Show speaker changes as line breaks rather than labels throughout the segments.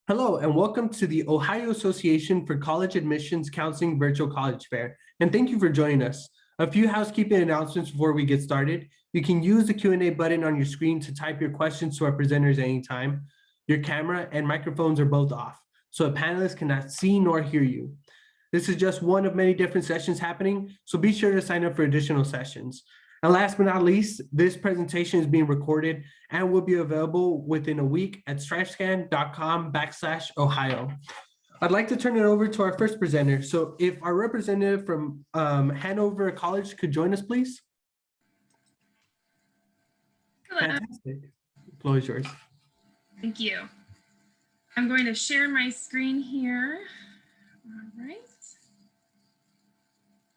Hello, and welcome to the Ohio Association for College Admissions Counseling Virtual College Fair, and thank you for joining us. A few housekeeping announcements before we get started. You can use the Q&A button on your screen to type your questions to our presenters at any time. Your camera and microphones are both off, so a panelist cannot see nor hear you. This is just one of many different sessions happening, so be sure to sign up for additional sessions. And last but not least, this presentation is being recorded and will be available within a week at stripescan.com/Ohio. I'd like to turn it over to our first presenter. So if our representative from Hanover College could join us, please.
Hello.
Fantastic. The floor is yours.
Thank you. I'm going to share my screen here. All right.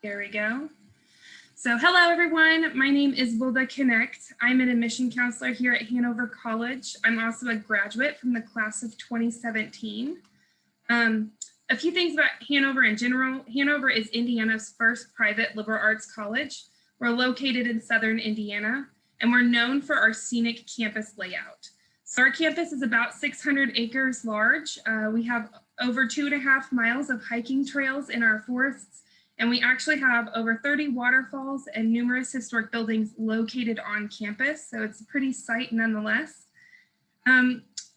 There we go. So hello, everyone. My name is Wilda Connect. I'm an admission counselor here at Hanover College. I'm also a graduate from the class of 2017. A few things about Hanover in general. Hanover is Indiana's first private liberal arts college. We're located in Southern Indiana, and we're known for our scenic campus layout. So our campus is about 600 acres large. We have over 2.5 miles of hiking trails in our forests, and we actually have over 30 waterfalls and numerous historic buildings located on campus. So it's a pretty sight nonetheless.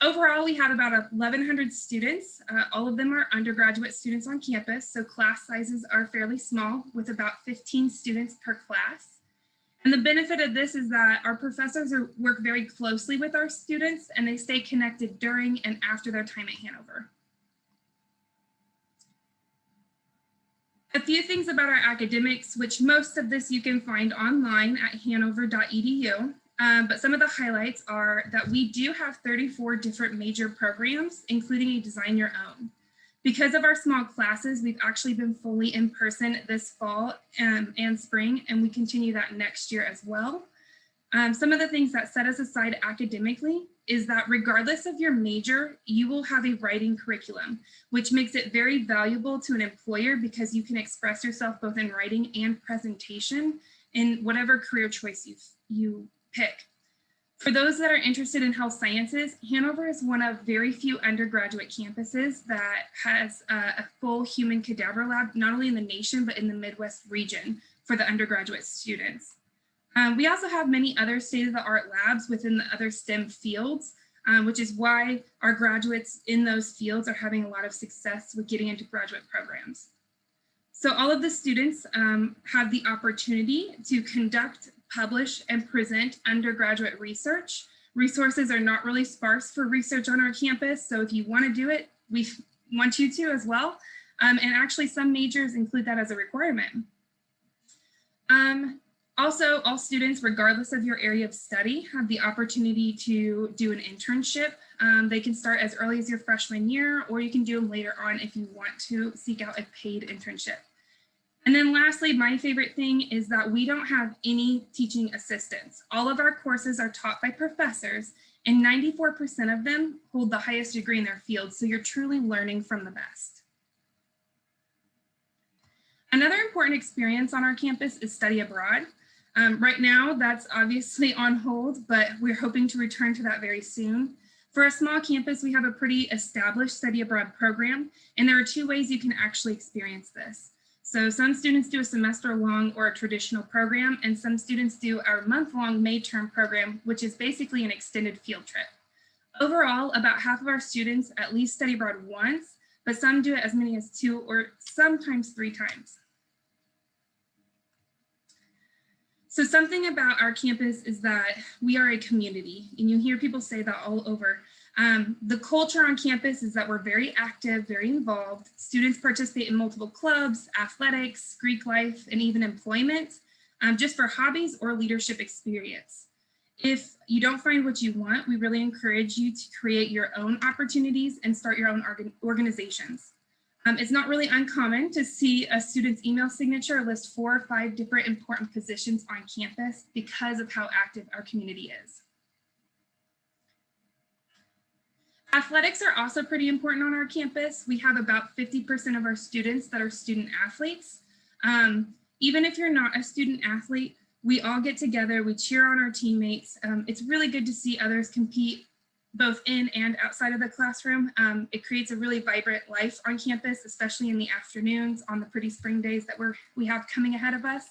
Overall, we have about 1,100 students. All of them are undergraduate students on campus. So class sizes are fairly small with about 15 students per class. And the benefit of this is that our professors work very closely with our students, and they stay connected during and after their time at Hanover. A few things about our academics, which most of this you can find online at hanover.edu. But some of the highlights are that we do have 34 different major programs, including a design your own. Because of our small classes, we've actually been fully in person this fall and spring, and we continue that next year as well. Some of the things that set us aside academically is that regardless of your major, you will have a writing curriculum, which makes it very valuable to an employer because you can express yourself both in writing and presentation in whatever career choice you pick. For those that are interested in health sciences, Hanover is one of very few undergraduate campuses that has a full human cadaver lab, not only in the nation, but in the Midwest region for the undergraduate students. We also have many other state-of-the-art labs within the other STEM fields, which is why our graduates in those fields are having a lot of success with getting into graduate programs. So all of the students have the opportunity to conduct, publish, and present undergraduate research. Resources are not really sparse for research on our campus, so if you want to do it, we want you to as well. And actually some majors include that as a requirement. Also, all students, regardless of your area of study, have the opportunity to do an internship. They can start as early as your freshman year, or you can do them later on if you want to seek out a paid internship. And then lastly, my favorite thing is that we don't have any teaching assistants. All of our courses are taught by professors, and 94% of them hold the highest degree in their field, so you're truly learning from the best. Another important experience on our campus is study abroad. Right now, that's obviously on hold, but we're hoping to return to that very soon. For a small campus, we have a pretty established study abroad program, and there are 2 ways you can actually experience this. So some students do a semester-long or a traditional program, and some students do our month-long May-term program, which is basically an extended field trip. Overall, about half of our students at least study abroad once, but some do it as many as 2 or sometimes 3 times. So something about our campus is that we are a community, and you hear people say that all over. The culture on campus is that we're very active, very involved. Students participate in multiple clubs, athletics, Greek life, and even employment, just for hobbies or leadership experience. If you don't find what you want, we really encourage you to create your own opportunities and start your own organizations. It's not really uncommon to see a student's email signature list 4 or 5 different important positions on campus because of how active our community is. Athletics are also pretty important on our campus. We have about 50% of our students that are student athletes. Even if you're not a student athlete, we all get together, we cheer on our teammates. It's really good to see others compete both in and outside of the classroom. It creates a really vibrant life on campus, especially in the afternoons on the pretty spring days that we have coming ahead of us.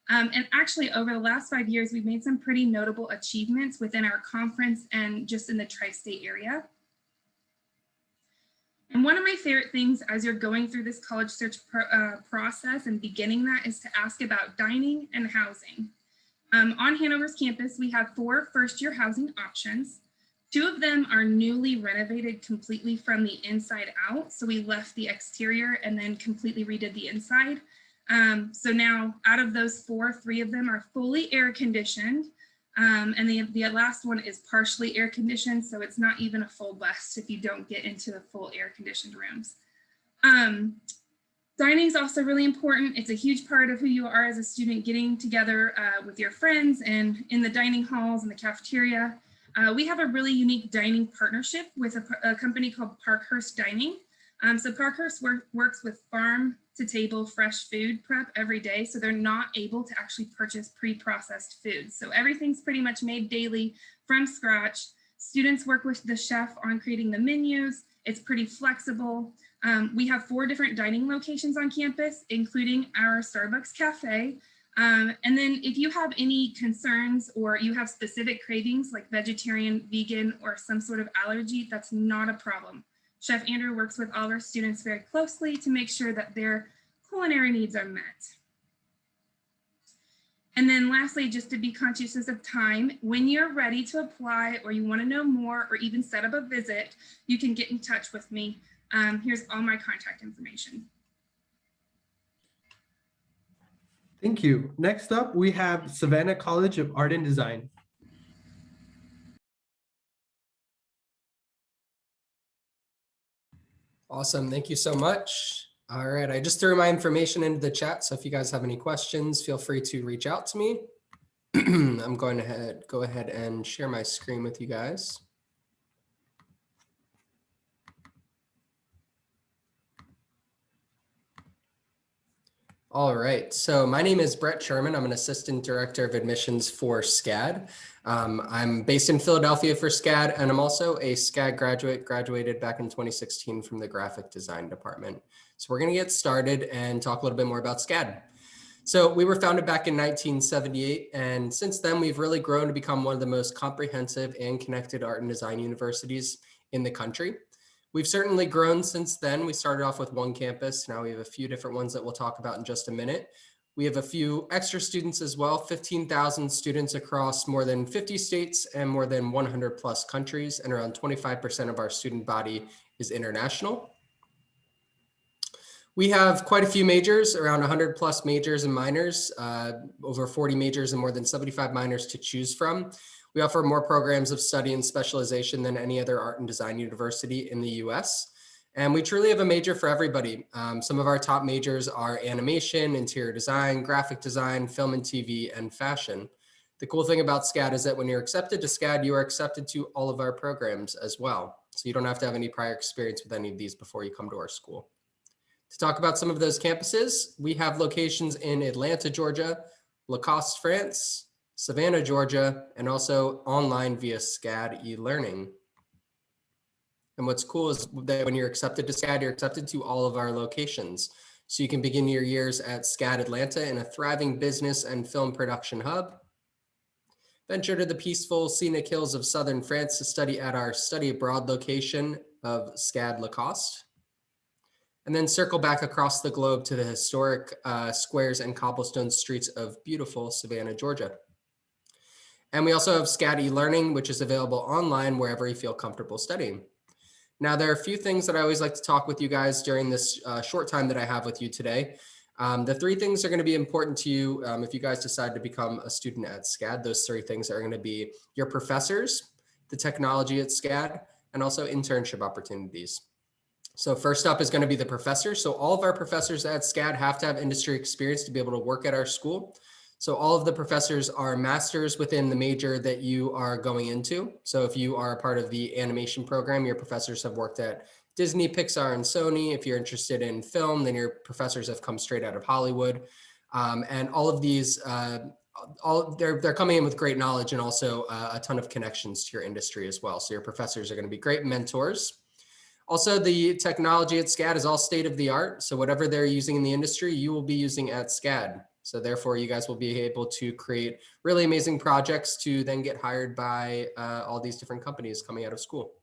And actually over the last 5 years, we've made some pretty notable achievements within our conference and just in the tri-state area. And one of my favorite things as you're going through this college search process and beginning that is to ask about dining and housing. On Hanover's campus, we have 4 first-year housing options. 2 of them are newly renovated completely from the inside out. So we left the exterior and then completely redid the inside. So now out of those 4, 3 of them are fully air conditioned. And the last one is partially air conditioned. So it's not even a full bus if you don't get into the full air conditioned rooms. Dining is also really important. It's a huge part of who you are as a student, getting together with your friends and in the dining halls and the cafeteria. We have a really unique dining partnership with a company called Parkhurst Dining. So Parkhurst works with farm to table fresh food prep every day. So they're not able to actually purchase pre-processed foods. So everything's pretty much made daily from scratch. Students work with the chef on creating the menus. It's pretty flexible. We have 4 different dining locations on campus, including our Starbucks cafe. And then if you have any concerns or you have specific cravings like vegetarian, vegan, or some sort of allergy, that's not a problem. Chef Andrew works with all our students very closely to make sure that their culinary needs are met. And then lastly, just to be conscious of time, when you're ready to apply or you want to know more or even set up a visit, you can get in touch with me. Here's all my contact information.
Thank you. Next up, we have Savannah College of Art and Design.
Awesome. Thank you so much. All right. I just threw my information into the chat. So if you guys have any questions, feel free to reach out to me. I'm going to go ahead and share my screen with you guys. All right, so my name is Brett Sherman. I'm an Assistant Director of Admissions for SCAD. I'm based in Philadelphia for SCAD, and I'm also a SCAD graduated back in 2016 from the Graphic Design Department. So we're gonna get started and talk a little bit more about SCAD. So we were founded back in 1978, and since then we've really grown to become one of the most comprehensive and connected art and design universities in the country. We've certainly grown since then. We started off with 1 campus. Now we have a few different ones that we'll talk about in just a minute. We have a few extra students as well, 15,000 students across more than 50 states and more than 100 plus countries, and around 25% of our student body is international. We have quite a few majors, around 100 plus majors and minors, over 40 majors and more than 75 minors to choose from. We offer more programs of study and specialization than any other art and design university in the US. And we truly have a major for everybody. Some of our top majors are animation, interior design, graphic design, film and TV, and fashion. The cool thing about SCAD is that when you're accepted to SCAD, you are accepted to all of our programs as well. So you don't have to have any prior experience with any of these before you come to our school. To talk about some of those campuses, we have locations in Atlanta, Georgia, Lacoste, France, Savannah, Georgia, and also online via SCAD e-learning. And what's cool is that when you're accepted to SCAD, you're accepted to all of our locations. So you can begin your years at SCAD Atlanta in a thriving business and film production hub. Venture to the peaceful scenic hills of southern France to study at our study abroad location of SCAD Lacoste. And then circle back across the globe to the historic squares and cobblestone streets of beautiful Savannah, Georgia. And we also have SCAD e-learning, which is available online wherever you feel comfortable studying. Now, there are a few things that I always like to talk with you guys during this short time that I have with you today. The 3 things are going to be important to you if you guys decide to become a student at SCAD. Those 3 things are going to be your professors, the technology at SCAD, and also internship opportunities. So first up is going to be the professors. So all of our professors at SCAD have to have industry experience to be able to work at our school. So all of the professors are masters within the major that you are going into. So if you are a part of the animation program, your professors have worked at Disney, Pixar, and Sony. If you're interested in film, then your professors have come straight out of Hollywood. And all of these they're coming in with great knowledge and also a ton of connections to your industry as well. So your professors are going to be great mentors. Also, the technology at SCAD is all state of the art. So whatever they're using in the industry, you will be using at SCAD. So therefore, you guys will be able to create really amazing projects to then get hired by all these different companies coming out of school.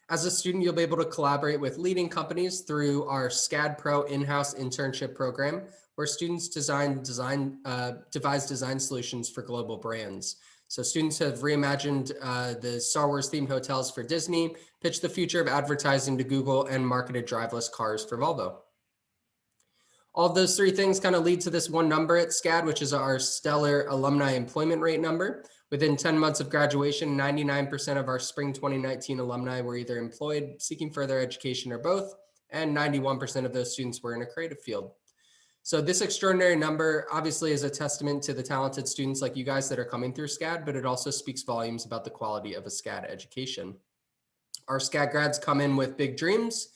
As a student, you'll be able to collaborate with leading companies through our SCAD Pro in-house internship program, where students devise design solutions for global brands. So students have reimagined the Star Wars themed hotels for Disney, pitched the future of advertising to Google, and marketed driverless cars for Volvo. All of those three things kind of lead to this one number at SCAD, which is our stellar alumni employment rate number. Within 10 months of graduation, 99% of our spring 2019 alumni were either employed, seeking further education, or both, and 91% of those students were in a creative field. So this extraordinary number obviously is a testament to the talented students like you guys that are coming through SCAD, but it also speaks volumes about the quality of a SCAD education. Our SCAD grads come in with big dreams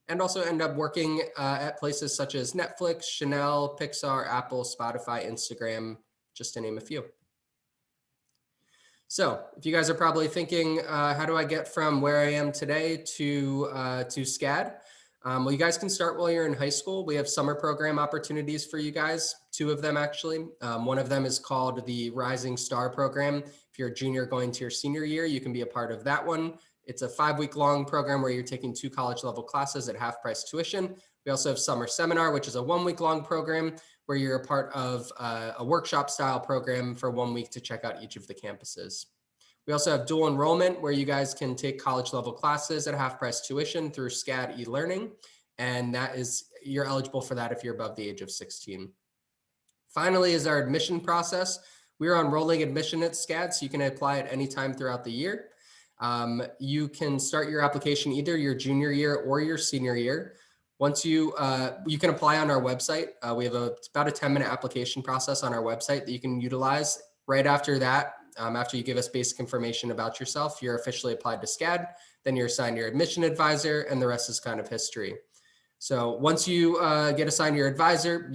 and also end up working at places such as Netflix, Chanel, Pixar, Apple, Spotify, Instagram, just to name a few. So if you guys are probably thinking, how do I get from where I am today to SCAD? Well, you guys can start while you're in high school. We have summer program opportunities for you guys, 2 of them actually. One of them is called the Rising Star Program. If you're a junior going to your senior year, you can be a part of that one. It's a 5-week long program where you're taking 2 college level classes at half price tuition. We also have Summer Seminar, which is a 1-week long program where you're a part of a workshop style program for 1 week to check out each of the campuses. We also have dual enrollment where you guys can take college level classes at half price tuition through SCAD e-learning. And that is, you're eligible for that if you're above the age of 16. Finally is our admission process. We're on rolling admission at SCAD, so you can apply at any time throughout the year. You can start your application either your junior year or your senior year. Once you can apply on our website. We have about a 10-minute application process on our website that you can utilize. Right after that, after you give us basic information about yourself, you're officially applied to SCAD, then you're assigned your admission advisor, and the rest is kind of history. So once you get assigned your advisor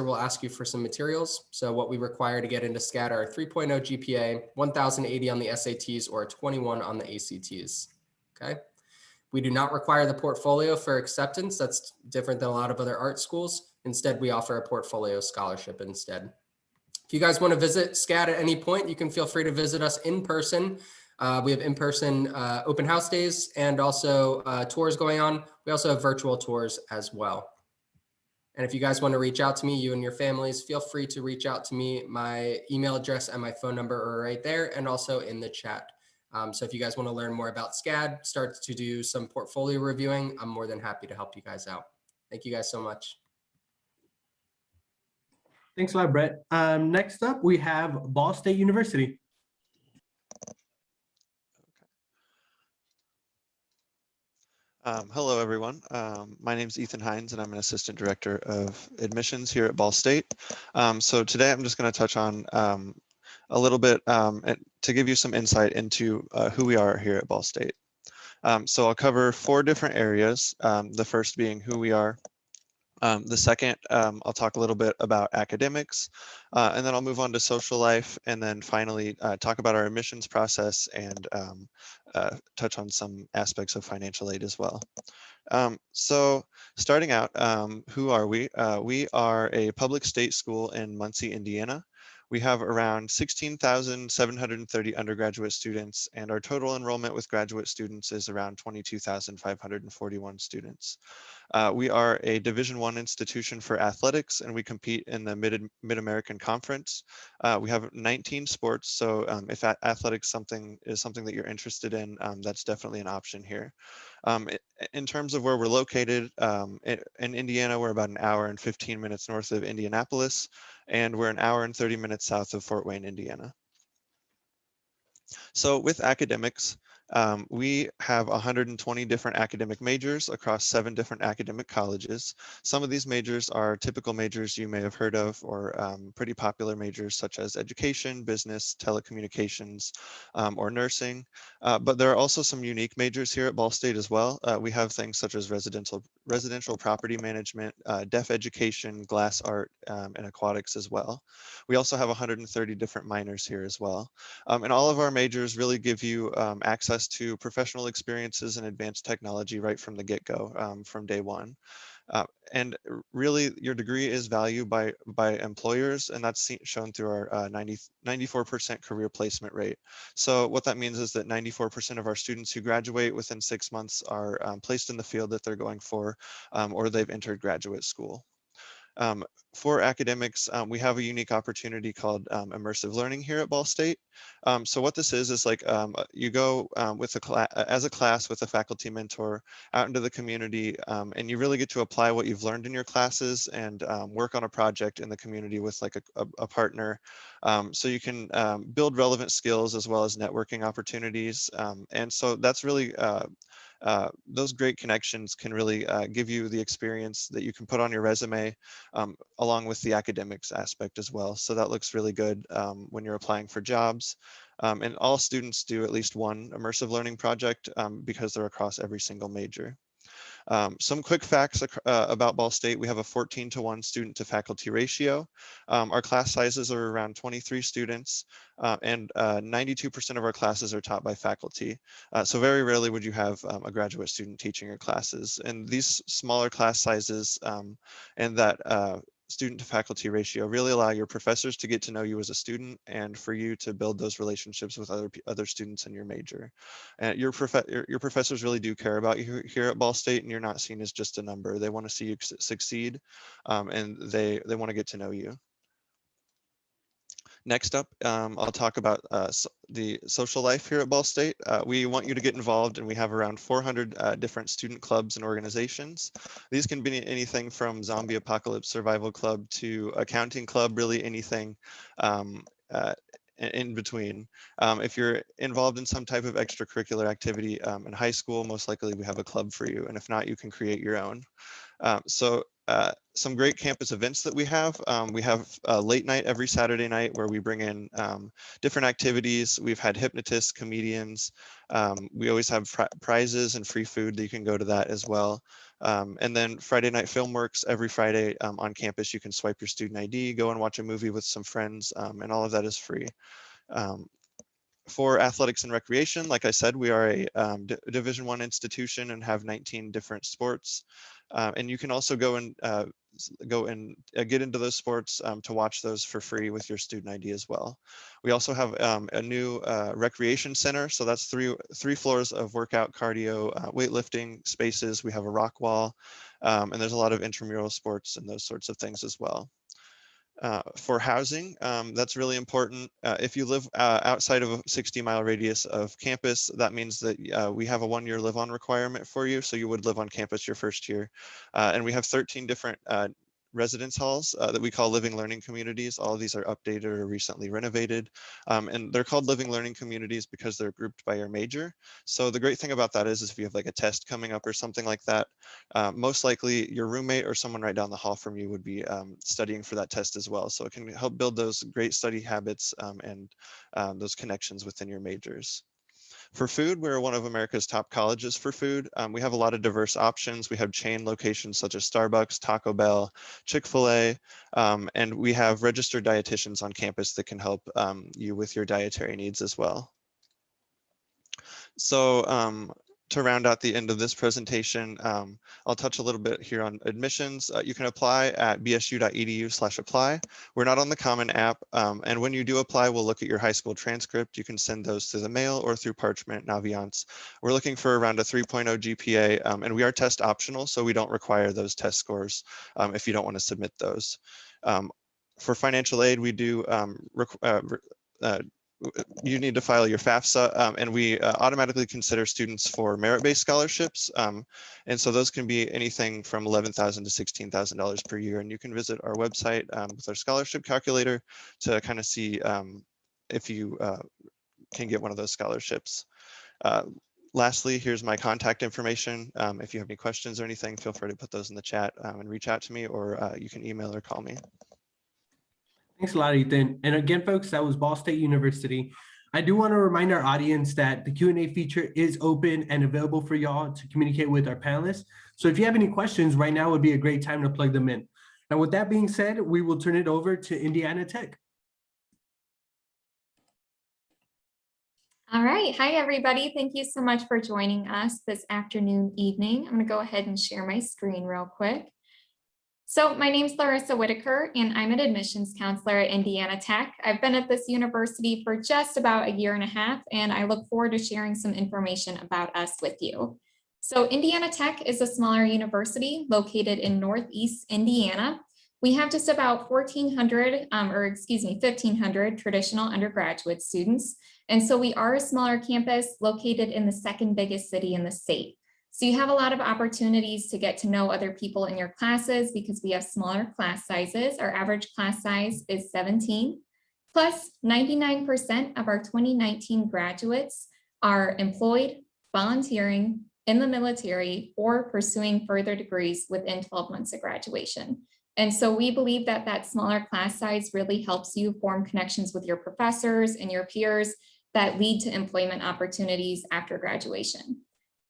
will ask you for some materials. So what we require to get into SCAD are 3.0 GPA, 1,080 on the SATs, or 21 on the ACTs, okay? We do not require the portfolio for acceptance. That's different than a lot of other art schools. Instead, we offer a portfolio scholarship instead. If you guys want to visit SCAD at any point, you can feel free to visit us in person. We have in-person open house days and also tours going on. We also have virtual tours as well. And if you guys want to reach out to me, you and your families, feel free to reach out to me. My email address and my phone number are right there and also in the chat. So if you guys want to learn more about SCAD, start to do some portfolio reviewing, I'm more than happy to help you guys out. Thank you guys so much.
Thanks a lot, Brett. Next up, we have Ball State University.
Hello, everyone. My name is Ethan Hines, and I'm an assistant director of admissions here at Ball State. So today I'm just going to touch on a little bit to give you some insight into who we are here at Ball State. So I'll cover 4 different areas, the first being who we are. The second, I'll talk a little bit about academics, and then I'll move on to social life, and then finally talk about our admissions process and touch on some aspects of financial aid as well. So starting out, who are we? We are a public state school in Muncie, Indiana. We have around 16,730 undergraduate students, and our total enrollment with graduate students is around 22,541 students. We are a Division I institution for athletics, and we compete in the Mid-American Conference. We have 19 sports, so if athletics is something that you're interested in, that's definitely an option here. In terms of where we're located, in Indiana, we're about an hour and 15 minutes north of Indianapolis, and we're an hour and 30 minutes south of Fort Wayne, Indiana. So with academics, We have 120 different academic majors across 7 different academic colleges. Some of these majors are typical majors you may have heard of, or pretty popular majors such as education, business, telecommunications, or nursing. But there are also some unique majors here at Ball State as well. We have things such as residential property management, deaf education, glass art, and aquatics as well. We also have 130 different minors here as well. And all of our majors really give you access to professional experiences and advanced technology right from the get-go, from day one. And really, your degree is valued by employers, and that's shown through our 94% career placement rate. So what that means is that 94% of our students who graduate within 6 months are placed in the field that they're going for, or they've entered graduate school. For academics, we have a unique opportunity called immersive learning here at Ball State. So what this is like you go with as a class with a faculty mentor out into the community, and you really get to apply what you've learned in your classes and work on a project in the community with like a partner. So you can build relevant skills as well as networking opportunities. And so that's really those great connections can really give you the experience that you can put on your resume, along with the academics aspect as well. So that looks really good when you're applying for jobs. And all students do at least one immersive learning project because they're across every single major. Some quick facts about Ball State: we have a 14-to-1 student to faculty ratio. Our class sizes are around 23 students, and 92% of our classes are taught by faculty. So very rarely would you have a graduate student teaching your classes. And these smaller class sizes and that student to faculty ratio really allow your professors to get to know you as a student and for you to build those relationships with other students in your major. And your professors really do care about you here at Ball State, and you're not seen as just a number. They want to see you succeed, and they want to get to know you. Next up, I'll talk about the social life here at Ball State. We want you to get involved, and we have around 400 different student clubs and organizations. These can be anything from zombie apocalypse survival club to accounting club, really anything in between. If you're involved in some type of extracurricular activity in high school, most likely we have a club for you. And if not, you can create your own. Some great campus events that we have. We have a late night every Saturday night where we bring in different activities. We've had hypnotists, comedians. We always have prizes and free food that you can go to that as well. And then Friday Night Filmworks every Friday on campus. You can swipe your student ID, go and watch a movie with some friends, and all of that is free. For athletics and recreation, like I said, we are a Division I institution and have 19 different sports. And you can also go and get into those sports to watch those for free with your student ID as well. We also have a new recreation center. So that's three floors of workout, cardio, weightlifting spaces. We have a rock wall, and there's a lot of intramural sports and those sorts of things as well. For housing, that's really important. If you live outside of a 60-mile radius of campus, that means that we have a 1-year live-on requirement for you. So you would live on campus your first year. And we have 13 different residence halls that we call living learning communities. All of these are updated or recently renovated. And they're called living learning communities because they're grouped by your major. So the great thing about that is if you have like a test coming up or something like that, most likely your roommate or someone right down the hall from you would be studying for that test as well. So it can help build those great study habits and those connections within your majors. For food, we're one of America's top colleges for food. We have a lot of diverse options. We have chain locations such as Starbucks, Taco Bell, Chick-fil-A, and we have registered dietitians on campus that can help you with your dietary needs as well. So to round out the end of this presentation, I'll touch a little bit here on admissions. You can apply at bsu.edu/apply. We're not on the Common App, and when you do apply, we'll look at your high school transcript. You can send those through the mail or through Parchment, Naviance. We're looking for around a 3.0 GPA, and we are test optional, so we don't require those test scores if you don't want to submit those. For financial aid, we do you need to file your FAFSA, and we automatically consider students for merit-based scholarships. And so those can be anything from $11,000 to $16,000 per year. And you can visit our website with our scholarship calculator to kind of see if you can get one of those scholarships. Lastly, here's my contact information. If you have any questions or anything, feel free to put those in the chat and reach out to me, or you can email or call me.
Thanks a lot, Ethan. And again, folks, that was Ball State University. I do want to remind our audience that the Q&A feature is open and available for y'all to communicate with our panelists. So if you have any questions, right now would be a great time to plug them in. And with that being said, we will turn it over to Indiana Tech.
All right. Hi, everybody. Thank you so much for joining us this afternoon, evening. I'm going to go ahead and share my screen real quick. So my name is Larissa Whitaker, and I'm an admissions counselor at Indiana Tech. I've been at this university for just about a year and a half, and I look forward to sharing some information about us with you. So Indiana Tech is a smaller university located in Northeast Indiana. We have just about 1,500 traditional undergraduate students. And so we are a smaller campus located in the second biggest city in the state. So you have a lot of opportunities to get to know other people in your classes because we have smaller class sizes. Our average class size is 17. Plus 99% of our 2019 graduates are employed, volunteering, in the military, or pursuing further degrees within 12 months of graduation. And so we believe that that smaller class size really helps you form connections with your professors and your peers that lead to employment opportunities after graduation.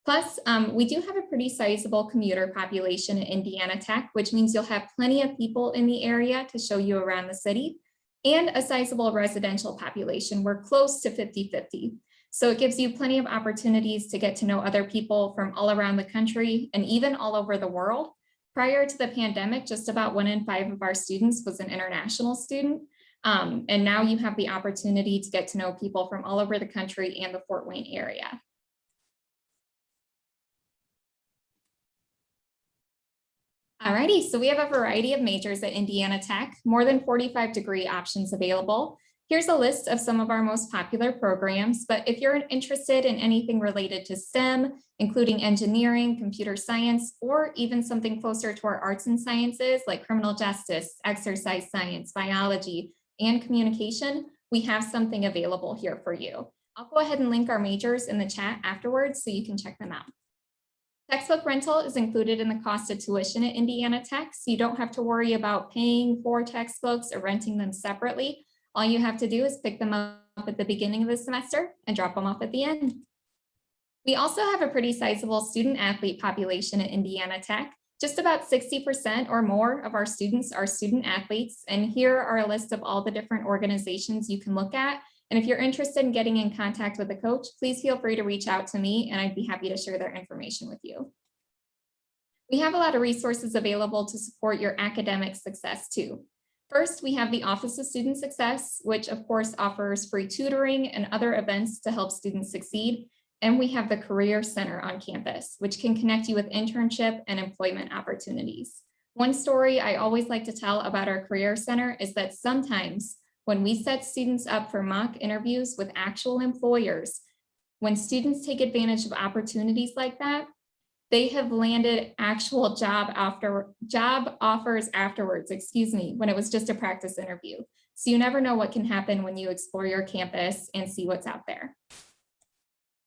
Plus, we do have a pretty sizable commuter population at Indiana Tech, which means you'll have plenty of people in the area to show you around the city, and a sizable residential population. We're close to 50-50. So it gives you plenty of opportunities to get to know other people from all around the country and even all over the world. Prior to the pandemic, just about 1 in 5 of our students was an international student. And now you have the opportunity to get to know people from all over the country and the Fort Wayne area. Alrighty, so we have a variety of majors at Indiana Tech, more than 45 degree options available. Here's a list of some of our most popular programs, but if you're interested in anything related to STEM, including engineering, computer science, or even something closer to our arts and sciences like criminal justice, exercise science, biology, and communication, we have something available here for you. I'll go ahead and link our majors in the chat afterwards so you can check them out. Textbook rental is included in the cost of tuition at Indiana Tech, so you don't have to worry about paying for textbooks or renting them separately. All you have to do is pick them up at the beginning of the semester and drop them off at the end. We also have a pretty sizable student athlete population at Indiana Tech. Just about 60% or more of our students are student athletes. And here are a list of all the different organizations you can look at. And if you're interested in getting in contact with a coach, please feel free to reach out to me and I'd be happy to share their information with you. We have a lot of resources available to support your academic success too. First, we have the Office of Student Success, which of course offers free tutoring and other events to help students succeed. And we have the Career Center on campus, which can connect you with internship and employment opportunities. One story I always like to tell about our Career Center is that sometimes when we set students up for mock interviews with actual employers, when students take advantage of opportunities like that, they have landed actual job offers afterwards, when it was just a practice interview. So you never know what can happen when you explore your campus and see what's out there.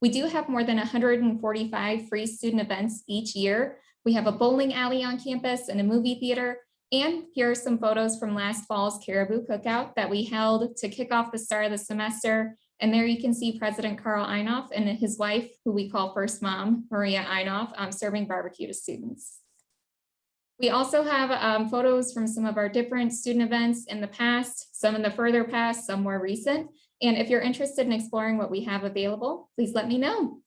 We do have more than 145 free student events each year. We have a bowling alley on campus and a movie theater. And here are some photos from last fall's Caribou Cookout that we held to kick off the start of the semester. And there you can see President Carl Einoff and his wife, who we call First Mom, Maria Einoff, serving barbecue to students. We also have photos from some of our different student events in the past, some in the further past, some more recent. And if you're interested in exploring what we have available, please let me know.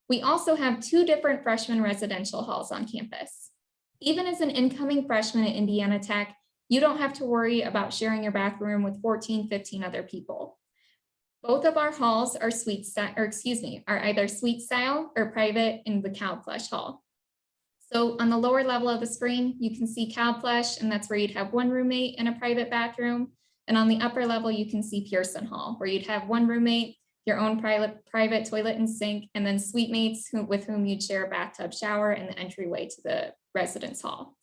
We also have 2 different freshman residential halls on campus. Even as an incoming freshman at Indiana Tech, you don't have to worry about sharing your bathroom with 14, 15 other people. Both of our halls are either suite style or private in the Cal Plush Hall. So on the lower level of the screen, you can see Cal Plush, and that's where you'd have 1 roommate and a private bathroom. And on the upper level, you can see Pearson Hall, where you'd have 1 roommate, your own private toilet and sink, and then suite mates with whom you'd share a bathtub shower and the entryway to the residence hall.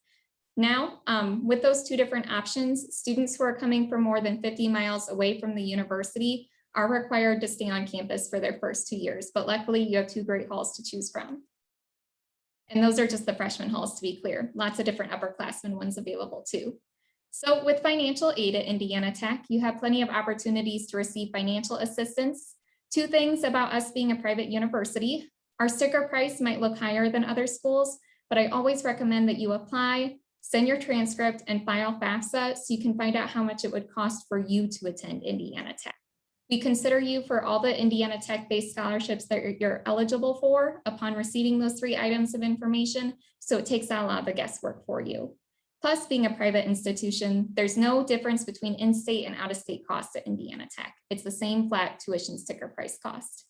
Now, with those 2 different options, students who are coming from more than 50 miles away from the university are required to stay on campus for their first 2 years, but luckily you have 2 great halls to choose from. And those are just the freshman halls, to be clear. Lots of different upperclassmen ones available too. So with financial aid at Indiana Tech, you have plenty of opportunities to receive financial assistance. 2 things about us being a private university. Our sticker price might look higher than other schools, but I always recommend that you apply, send your transcript, and file FAFSA so you can find out how much it would cost for you to attend Indiana Tech. We consider you for all the Indiana Tech-based scholarships that you're eligible for upon receiving those 3 items of information, so it takes out a lot of the guesswork for you. Plus, being a private institution, there's no difference between in-state and out-of-state costs at Indiana Tech. It's the same flat tuition sticker price cost.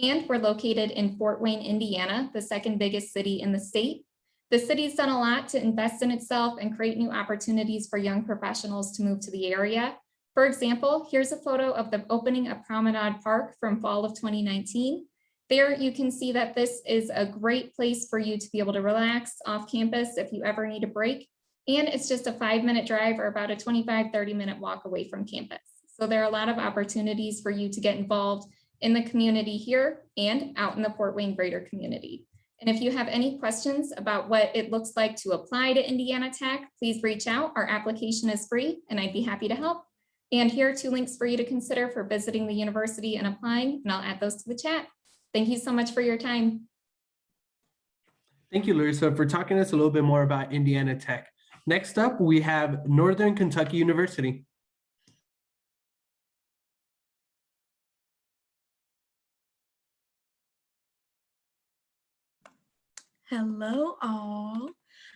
And we're located in Fort Wayne, Indiana, the 2nd biggest city in the state. The city's done a lot to invest in itself and create new opportunities for young professionals to move to the area. For example, here's a photo of the opening of Promenade Park from fall of 2019. There you can see that this is a great place for you to be able to relax off campus if you ever need a break. And it's just a 5-minute drive or about a 25-30-minute walk away from campus. So there are a lot of opportunities for you to get involved in the community here and out in the Fort Wayne greater community. And if you have any questions about what it looks like to apply to Indiana Tech, please reach out. Our application is free and I'd be happy to help. And here are 2 links for you to consider for visiting the university and applying, and I'll add those to the chat. Thank you so much for your time.
Thank you, Larissa, for talking to us a little bit more about Indiana Tech. Next up, we have Northern Kentucky University.
Hello, all.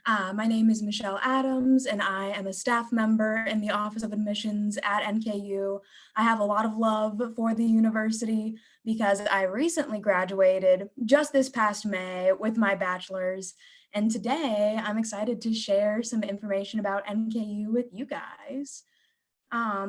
My name is Michelle Adams, and I am a staff member in the Office of Admissions at NKU. I have a lot of love for the university because I recently graduated just this past May with my bachelor's. And today I'm excited to share some information about NKU with you guys.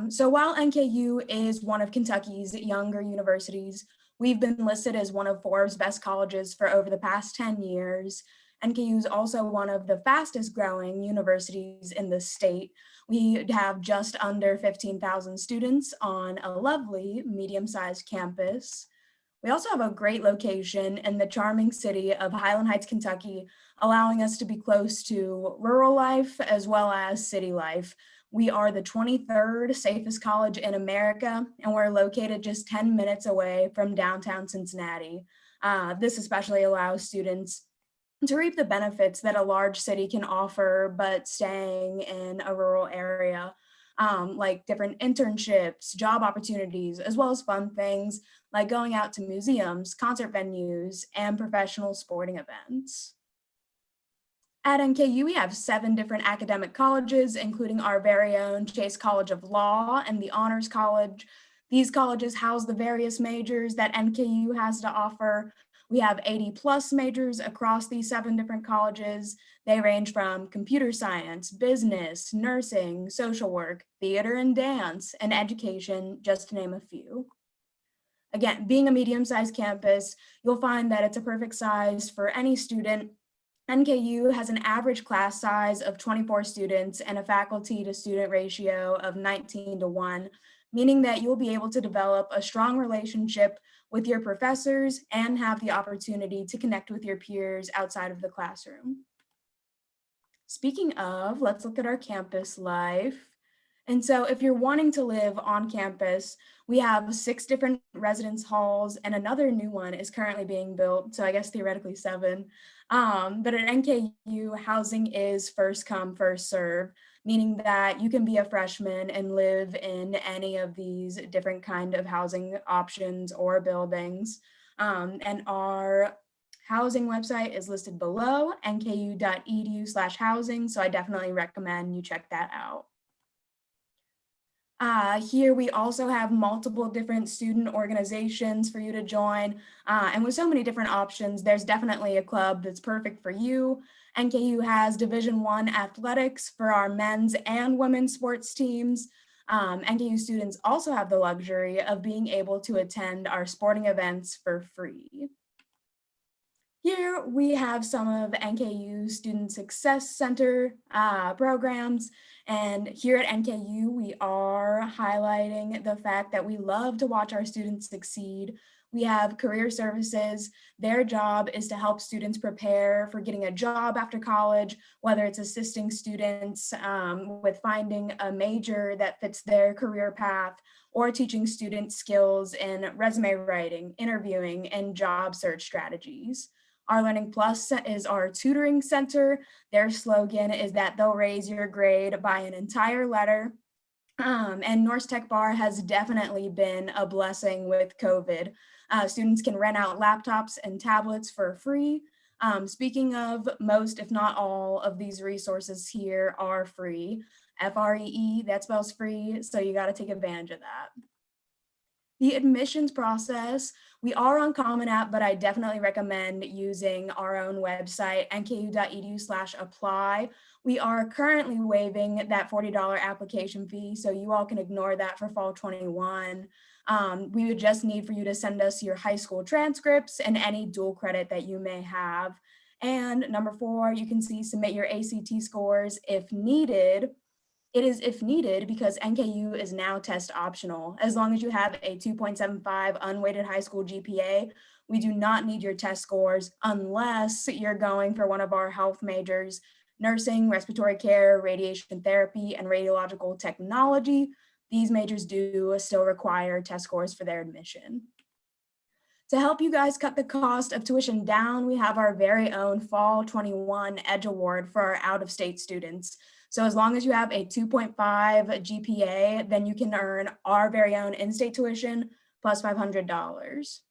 So while NKU is one of Kentucky's younger universities, we've been listed as one of Forbes' best colleges for over the past 10 years. NKU is also one of the fastest growing universities in the state. We have just under 15,000 students on a lovely medium-sized campus. We also have a great location in the charming city of Highland Heights, Kentucky, allowing us to be close to rural life as well as city life. We are the 23rd safest college in America, and we're located just 10 minutes away from downtown Cincinnati. This especially allows students to reap the benefits that a large city can offer, but staying in a rural area, like different internships, job opportunities, as well as fun things like going out to museums, concert venues, and professional sporting events. At NKU, we have 7 different academic colleges, including our very own Chase College of Law and the Honors College. These colleges house the various majors that NKU has to offer. We have 80+ majors across these 7 different colleges. They range from computer science, business, nursing, social work, theater and dance, and education, just to name a few. Again, being a medium-sized campus, you'll find that it's a perfect size for any student. NKU has an average class size of 24 students and a faculty to student ratio of 19:1, meaning that you'll be able to develop a strong relationship with your professors and have the opportunity to connect with your peers outside of the classroom. Speaking of, let's look at our campus life. And so if you're wanting to live on campus, we have 6 different residence halls and another new one is currently being built. So I guess theoretically 7. But at NKU, housing is first come, first serve, meaning that you can be a freshman and live in any of these different kind of housing options or buildings. And our housing website is listed below, nku.edu/housing. So I definitely recommend you check that out. Here we also have multiple different student organizations for you to join. And with so many different options, there's definitely a club that's perfect for you. NKU has Division I athletics for our men's and women's sports teams. NKU students also have the luxury of being able to attend our sporting events for free. Here we have some of NKU Student Success Center programs. And here at NKU, we are highlighting the fact that we love to watch our students succeed. We have career services. Their job is to help students prepare for getting a job after college, whether it's assisting students with finding a major that fits their career path, or teaching students skills in resume writing, interviewing, and job search strategies. Our Learning Plus is our tutoring center. Their slogan is that they'll raise your grade by an entire letter. And Norse Tech Bar has definitely been a blessing with COVID. Students can rent out laptops and tablets for free. Speaking of, most, if not all, of these resources here are free. Free, that spells free, so you got to take advantage of that. The admissions process, we are on Common App, but I definitely recommend using our own website, nku.edu/apply. We are currently waiving that $40 application fee, so you all can ignore that for fall 21. We would just need for you to send us your high school transcripts and any dual credit that you may have. And number 4, you can see submit your ACT scores if needed. It is if needed because NKU is now test optional. As long as you have a 2.75 unweighted high school GPA, we do not need your test scores unless you're going for one of our health majors, nursing, respiratory care, radiation therapy, and radiological technology. These majors do still require test scores for their admission. To help you guys cut the cost of tuition down, we have our very own Fall 21 Edge Award for our out-of-state students. So as long as you have a 2.5 GPA, then you can earn our very own in-state tuition plus $500.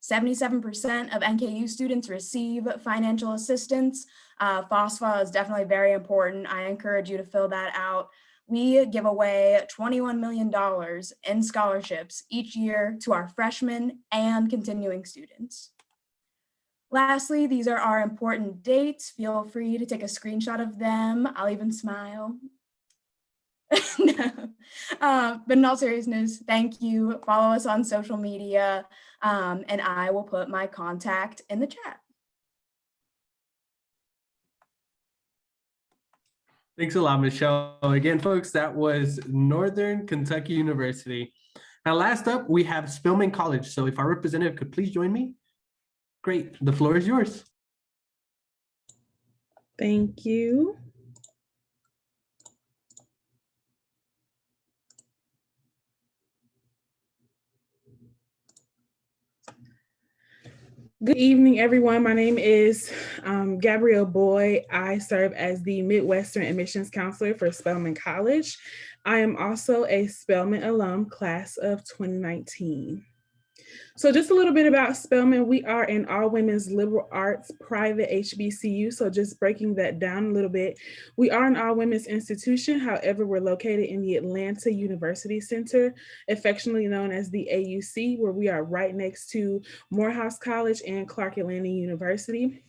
77% of NKU students receive financial assistance. FOSFA is definitely very important. I encourage you to fill that out. We give away $21 million in scholarships each year to our freshmen and continuing students. Lastly, these are our important dates. Feel free to take a screenshot of them. I'll even smile. But in all seriousness, thank you. Follow us on social media, and I will put my contact in the chat.
Thanks a lot, Michelle. Again, folks, that was Northern Kentucky University. Now, last up, we have Spelman College. So if our representative could please join me. Great, the floor is yours.
Thank you. Good evening, everyone. My name is Gabrielle Boyd. I serve as the Midwestern Admissions Counselor for Spelman College. I am also a Spelman alum, class of 2019. So just a little bit about Spelman. We are an all-women's liberal arts private HBCU. So just breaking that down a little bit. We are an all-women's institution. However, we're located in the Atlanta University Center, affectionately known as the AUC, where we are right next to Morehouse College and Clark Atlanta University.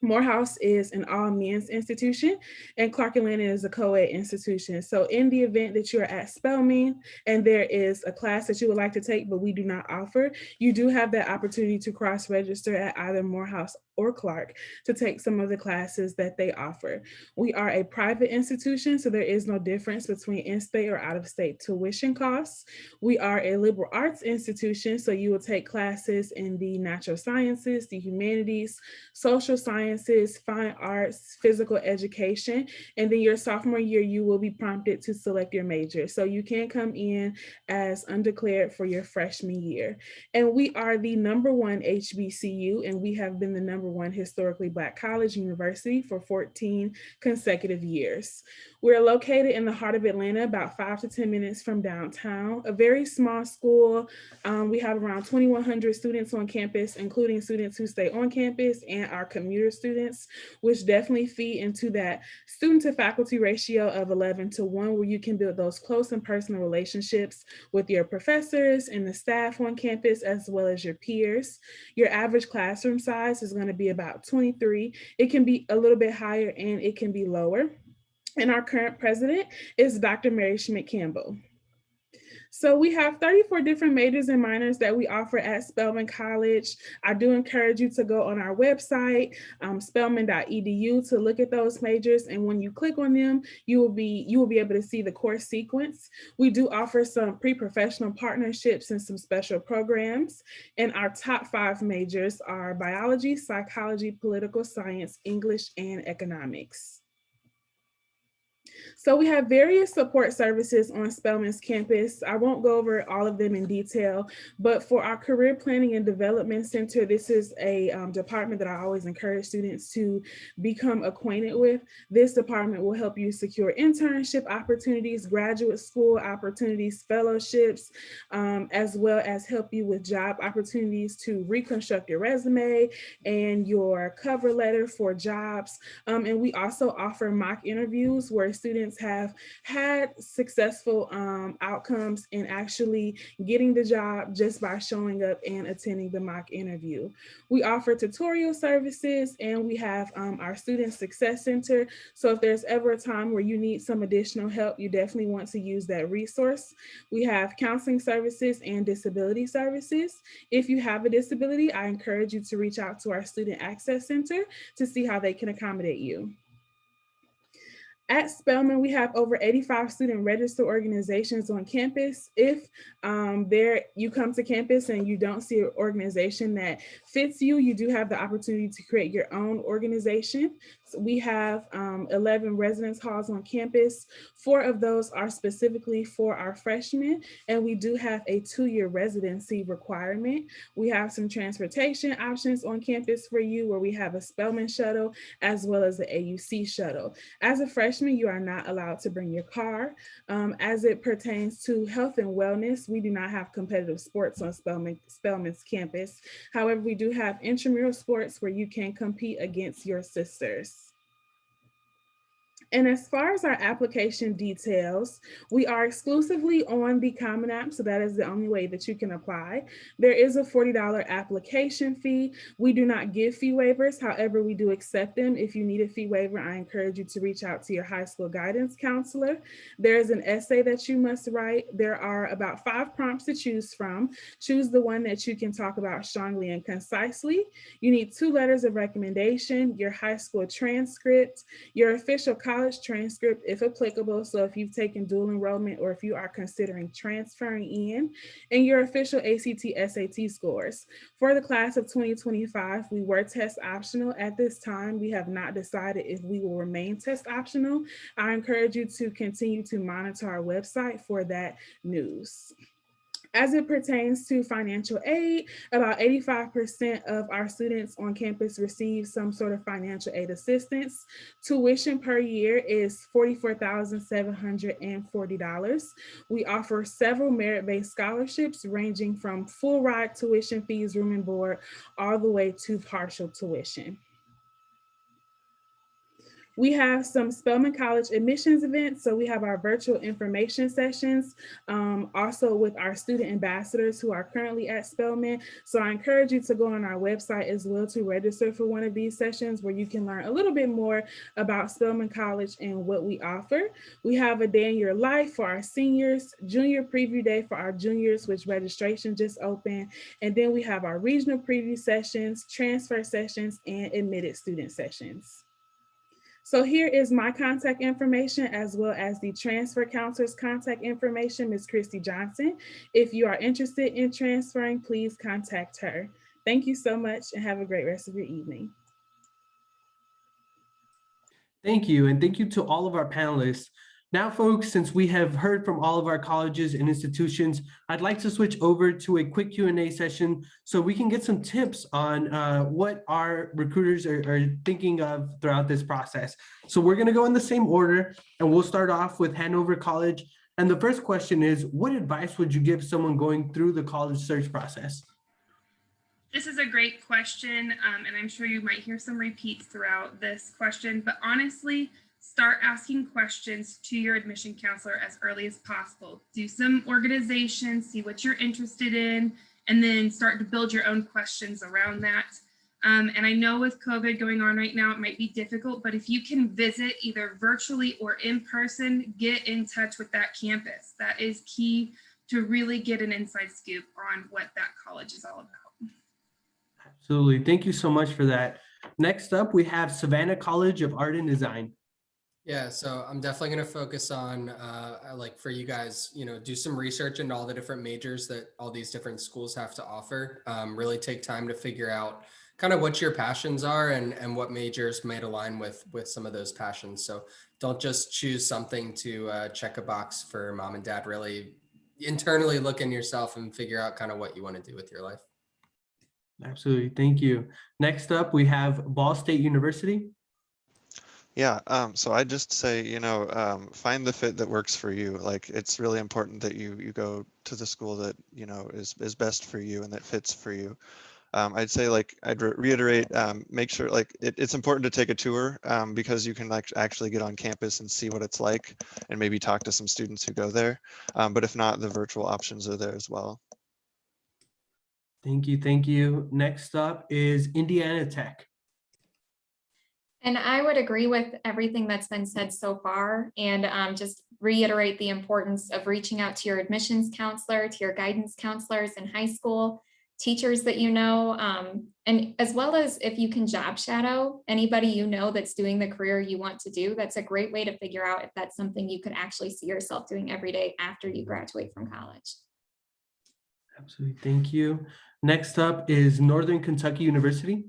Morehouse is an all-men's institution and Clark Atlanta is a co-ed institution. So in the event that you're at Spelman and there is a class that you would like to take, but we do not offer, you do have that opportunity to cross-register at either Morehouse or Clark to take some of the classes that they offer. We are a private institution, so there is no difference between in-state or out-of-state tuition costs. We are a liberal arts institution, so you will take classes in the natural sciences, the humanities, social sciences, fine arts, physical education, and then your sophomore year, you will be prompted to select your major. So you can come in as undeclared for your freshman year. And we are the #1 HBCU, and we have been the #1 historically Black college university for 14 consecutive years. We're located in the heart of Atlanta, about 5 to 10 minutes from downtown, a very small school. We have around 2,100 students on campus, including students who stay on campus and our commuter students, which definitely feed into that student to faculty ratio of 11:1, where you can build those close and personal relationships with your professors and the staff on campus, as well as your peers. Your average classroom size is going to be about 23. It can be a little bit higher and it can be lower. And our current president is Dr. Mary Schmidt Campbell. So we have 34 different majors and minors that we offer at Spelman College. I do encourage you to go on our website, spelman.edu, to look at those majors. And when you click on them, you will be able to see the course sequence. We do offer some pre-professional partnerships and some special programs. And our top 5 majors are biology, psychology, political science, English, and economics. So we have various support services on Spelman's campus. I won't go over all of them in detail, but for our Career Planning and Development Center, this is a department that I always encourage students to become acquainted with. This department will help you secure internship opportunities, graduate school opportunities, fellowships, as well as help you with job opportunities to reconstruct your resume and your cover letter for jobs. And we also offer mock interviews where students have had successful outcomes in actually getting the job just by showing up and attending the mock interview. We offer tutorial services, and we have our Student Success Center. So if there's ever a time where you need some additional help, you definitely want to use that resource. We have counseling services and disability services. If you have a disability, I encourage you to reach out to our Student Access Center to see how they can accommodate you. At Spelman, we have over 85 student registered organizations on campus. If you come to campus and you don't see an organization that fits you, you do have the opportunity to create your own organization. So we have 11 residence halls on campus. 4 of those are specifically for our freshmen, and we do have a 2-year residency requirement. We have some transportation options on campus for you, where we have a Spelman shuttle as well as the AUC shuttle. As a freshman, you are not allowed to bring your car. As it pertains to health and wellness, we do not have competitive sports on Spelman's campus. However, we do have intramural sports where you can compete against your sisters. And as far as our application details, we are exclusively on the Common App, so that is the only way that you can apply. There is a $40 application fee. We do not give fee waivers. However, we do accept them. If you need a fee waiver, I encourage you to reach out to your high school guidance counselor. There is an essay that you must write. There are about 5 prompts to choose from. Choose the one that you can talk about strongly and concisely. You need 2 letters of recommendation, your high school transcript, your official college transcript, if applicable, so if you've taken dual enrollment or if you are considering transferring in, and your official ACT SAT scores. For the class of 2025, we were test optional. At this time, we have not decided if we will remain test optional. I encourage you to continue to monitor our website for that news. As it pertains to financial aid, about 85% of our students on campus receive some sort of financial aid assistance. Tuition per year is $44,740. We offer several merit-based scholarships ranging from full ride tuition fees, room and board, all the way to partial tuition. We have some Spelman College admissions events. So we have our virtual information sessions, also with our student ambassadors who are currently at Spelman. So I encourage you to go on our website as well to register for one of these sessions where you can learn a little bit more about Spelman College and what we offer. We have a day in your life for our seniors, junior preview day for our juniors, which registration just opened. And then we have our regional preview sessions, transfer sessions, and admitted student sessions. So here is my contact information as well as the transfer counselor's contact information, Ms. Christy Johnson. If you are interested in transferring, please contact her. Thank you so much and have a great rest of your evening.
Thank you, and thank you to all of our panelists. Now, folks, since we have heard from all of our colleges and institutions, I'd like to switch over to a quick Q&A session so we can get some tips on what our recruiters are thinking of throughout this process. So we're going to go in the same order, and we'll start off with Hanover College. And the first question is, what advice would you give someone going through the college search process?
This is a great question, and I'm sure you might hear some repeats throughout this question, but honestly, start asking questions to your admission counselor as early as possible. Do some organization, see what you're interested in, and then start to build your own questions around that. And I know with COVID going on right now, it might be difficult, but if you can visit either virtually or in person, get in touch with that campus. That is key to really get an inside scoop on what that college is all about.
Absolutely. Thank you so much for that. Next up, we have Savannah College of Art and Design.
Yeah, so I'm definitely going to focus on, like for you guys, do some research into all the different majors that all these different schools have to offer. Really take time to figure out kind of what your passions are and what majors might align with some of those passions. So don't just choose something to check a box for mom and dad. Really internally look in yourself and figure out kind of what you want to do with your life.
Absolutely. Thank you. Next up, we have Ball State University.
Yeah, so I just say, find the fit that works for you. Like, it's really important that you go to the school that, is best for you and that fits for you. I'd say, like, I'd reiterate, make sure, like, it's important to take a tour because you can actually get on campus and see what it's like and maybe talk to some students who go there. But if not, the virtual options are there as well.
Thank you. Thank you. Next up is Indiana Tech.
And I would agree with everything that's been said so far and just reiterate the importance of reaching out to your admissions counselor, to your guidance counselors in high school, teachers that you know, and as well as if you can job shadow anybody you know that's doing the career you want to do. That's a great way to figure out if that's something you could actually see yourself doing every day after you graduate from college.
Absolutely. Thank you. Next up is Northern Kentucky University.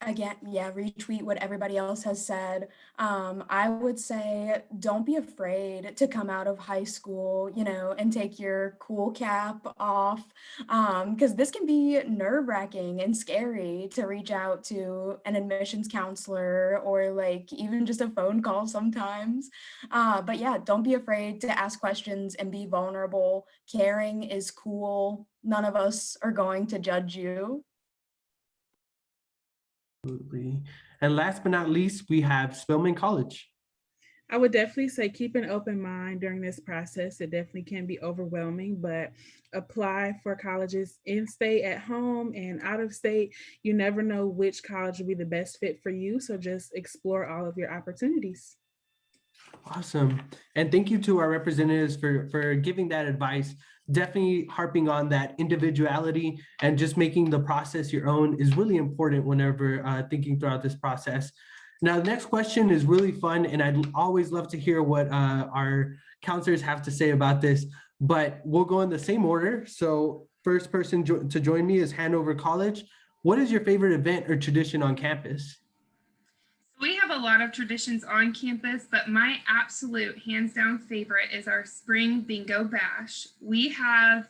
Again, yeah, retweet what everybody else has said. I would say don't be afraid to come out of high school, and take your cool cap off, because this can be nerve-wracking and scary to reach out to an admissions counselor or like even just a phone call sometimes. But yeah, don't be afraid to ask questions and be vulnerable. Caring is cool. None of us are going to judge you.
Absolutely. And last but not least, we have Spelman College.
I would definitely say keep an open mind during this process. It definitely can be overwhelming, but apply for colleges in state, at home, and out of state. You never know which college will be the best fit for you. So just explore all of your opportunities.
Awesome. And thank you to our representatives for giving that advice. Definitely harping on that individuality and just making the process your own is really important whenever thinking throughout this process. Now, the next question is really fun, and I'd always love to hear what our counselors have to say about this, but we'll go in the same order. So first person to join me is Hanover College. What is your favorite event or tradition on campus?
We have a lot of traditions on campus, but my absolute hands down favorite is our spring bingo bash. We have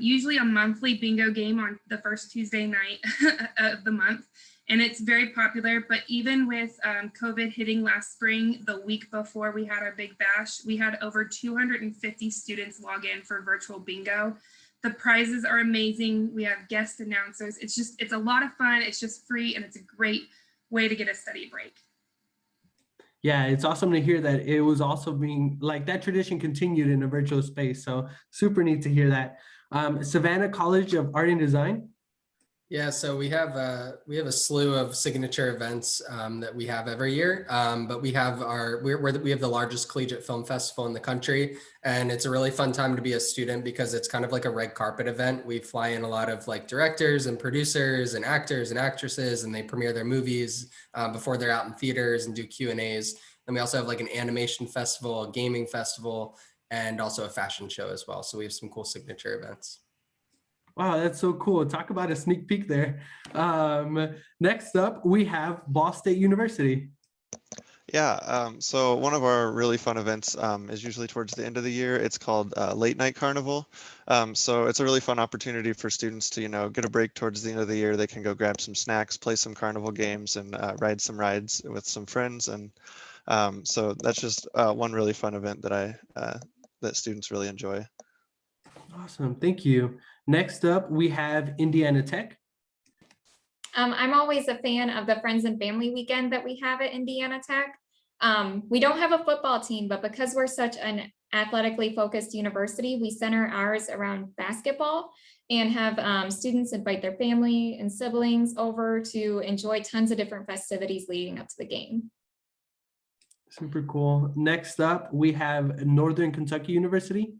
usually a monthly bingo game on the first Tuesday night of the month, and it's very popular. But even with COVID hitting last spring, the week before we had our big bash, we had over 250 students log in for virtual bingo. The prizes are amazing. We have guest announcers. It's a lot of fun. It's just free, and it's a great way to get a study break.
Yeah, it's awesome to hear that it was also being like that tradition continued in a virtual space. So super neat to hear that. Savannah College of Art and Design.
Yeah, so we have a slew of signature events that we have every year, but we have we have the largest collegiate film festival in the country, and it's a really fun time to be a student because it's kind of like a red carpet event. We fly in a lot of like directors and producers and actors and actresses, and they premiere their movies before they're out in theaters and do Q&As. And we also have like an animation festival, a gaming festival, and also a fashion show as well. So we have some cool signature events.
Wow, that's so cool. Talk about a sneak peek there. Next up, we have Ball State University.
Yeah, so one of our really fun events is usually towards the end of the year. It's called Late Night Carnival. So it's a really fun opportunity for students to, get a break towards the end of the year. They can go grab some snacks, play some carnival games, and ride some rides with some friends. And so that's just one really fun event that that students really enjoy.
Awesome, thank you. Next up, we have Indiana Tech.
I'm always a fan of the Friends and Family Weekend that we have at Indiana Tech. We don't have a football team, but because we're such an athletically focused university, we center ours around basketball and have students invite their family and siblings over to enjoy tons of different festivities leading up to the game.
Super cool. Next up, we have Northern Kentucky University.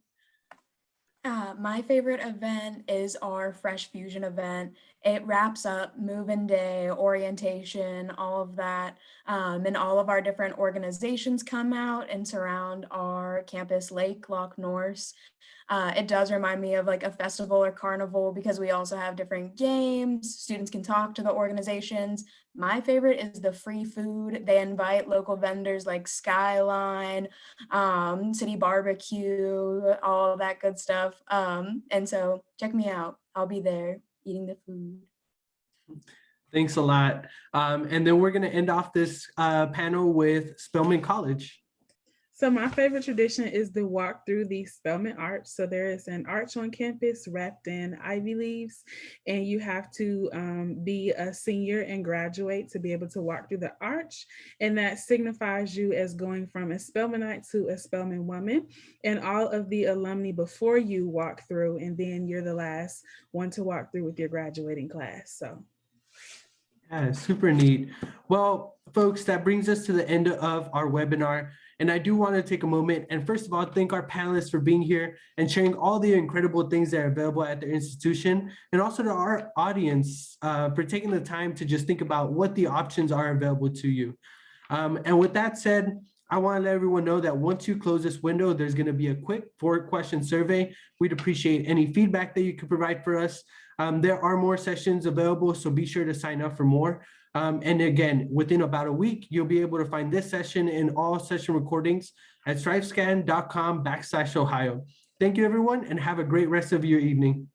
My favorite event is our Fresh Fusion event. It wraps up move-in day, orientation, all of that. And all of our different organizations come out and surround our campus lake, Loch Norse. It does remind me of like a festival or carnival because we also have different games. Students can talk to the organizations. My favorite is the free food. They invite local vendors like Skyline, City Barbecue, all that good stuff. And so check me out. I'll be there eating the food.
Thanks a lot. And then we're going to end off this panel with Spelman College.
So my favorite tradition is the walk through the Spelman Arch. So there is an arch on campus wrapped in ivy leaves, and you have to be a senior and graduate to be able to walk through the arch. And that signifies you as going from a Spelmanite to a Spelman woman. And all of the alumni before you walk through, and then you're the last one to walk through with your graduating class. So.
Yeah, super neat. Well, folks, that brings us to the end of our webinar. And I do want to take a moment and first of all, thank our panelists for being here and sharing all the incredible things that are available at their institution, and also to our audience for taking the time to just think about what the options are available to you. And with that said, I want to let everyone know that once you close this window, there's going to be a quick 4-question survey. We'd appreciate any feedback that you could provide for us. There are more sessions available, so be sure to sign up for more. And again, within about a week, you'll be able to find this session and all session recordings at strivescan.com/Ohio. Thank you, everyone, and have a great rest of your evening.